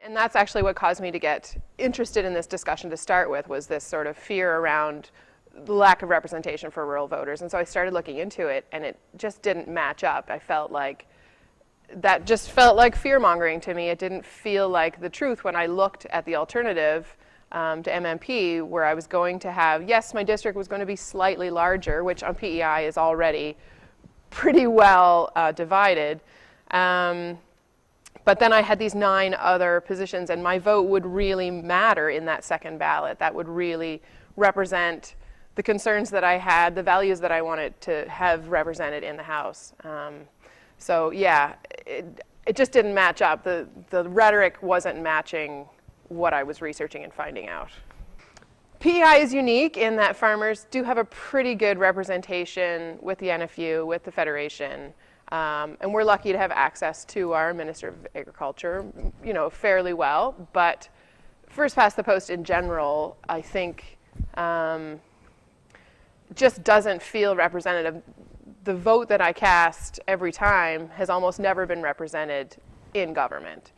And that's actually what caused me to get interested in this discussion to start with, was this sort of fear around the lack of representation for rural voters. And so I started looking into it, and it just didn't match up. I felt like that just felt like fear-mongering to me. It didn't feel like the truth when I looked at the alternative to MMP, where I was going to have, yes, my district was going to be slightly larger, which on PEI is already pretty well divided. But then I had these 9 other positions, and my vote would really matter in that second ballot. That would really represent the concerns that I had, the values that I wanted to have represented in the House. So yeah, it just didn't match up. The rhetoric wasn't matching what I was researching and finding out. PEI is unique in that farmers do have a pretty good representation with the NFU, with the Federation. And we're lucky to have access to our Minister of Agriculture, fairly well. But first past the post in general, I think, just doesn't feel representative. The vote that I cast every time has almost never been represented in government.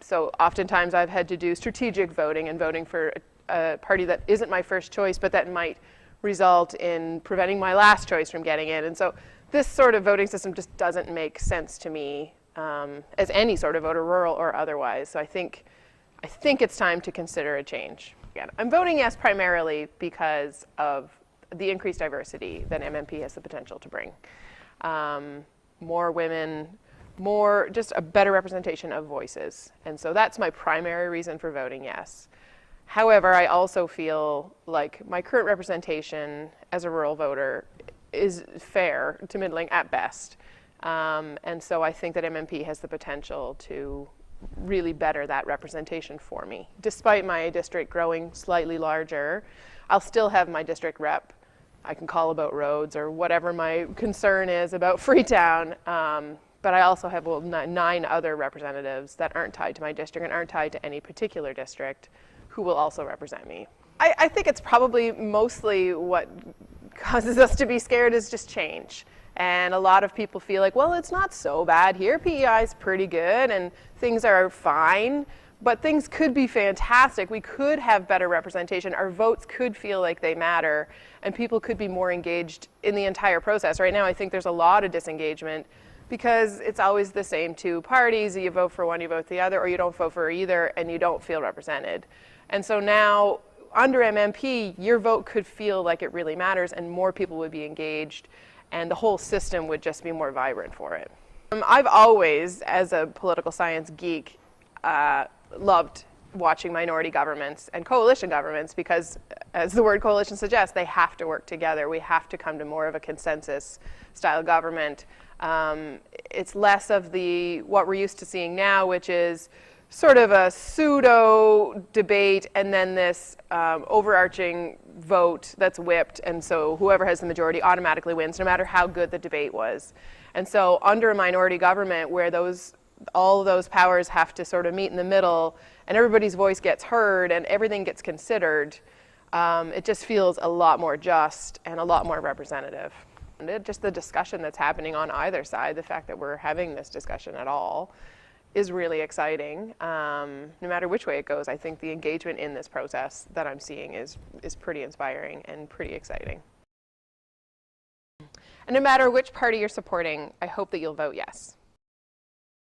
So oftentimes I've had to do strategic voting and voting for a party that isn't my first choice, but that might result in preventing my last choice from getting in. And so this sort of voting system just doesn't make sense to me as any sort of voter, rural or otherwise. So I think it's time to consider a change. Again, I'm voting yes primarily because of the increased diversity that MMP has the potential to bring. More women, just a better representation of voices. And so that's my primary reason for voting yes. However, I also feel like my current representation as a rural voter is fair to middling at best. And so I think that MMP has the potential to really better that representation for me. Despite my district growing slightly larger, I'll still have my district rep. I can call about roads or whatever my concern is about Freetown. But I also have 9 other representatives that aren't tied to my district and aren't tied to any particular district who will also represent me. I think it's probably mostly what causes us to be scared is just change. And a lot of people feel like, well, it's not so bad here. PEI is pretty good and things are fine, but things could be fantastic. We could have better representation. Our votes could feel like they matter, and people could be more engaged in the entire process. Right now, I think there's a lot of disengagement because it's always the same 2 parties. You vote for one, you vote the other, or you don't vote for either, and you don't feel represented. And so now, under MMP, your vote could feel like it really matters, and more people would be engaged, and the whole system would just be more vibrant for it. I've always, as a political science geek, loved watching minority governments and coalition governments because, as the word coalition suggests, they have to work together. We have to come to more of a consensus-style government. It's less of what we're used to seeing now, which is sort of a pseudo debate and then this overarching vote that's whipped, and so whoever has the majority automatically wins no matter how good the debate was. And so under a minority government where all of those powers have to sort of meet in the middle and everybody's voice gets heard and everything gets considered, it just feels a lot more just and a lot more representative. And just the discussion that's happening on either side, the fact that we're having this discussion at all, is really exciting. No matter which way it goes, I think the engagement in this process that I'm seeing is pretty inspiring and pretty exciting. And no matter which party you're supporting, I hope that you'll vote yes.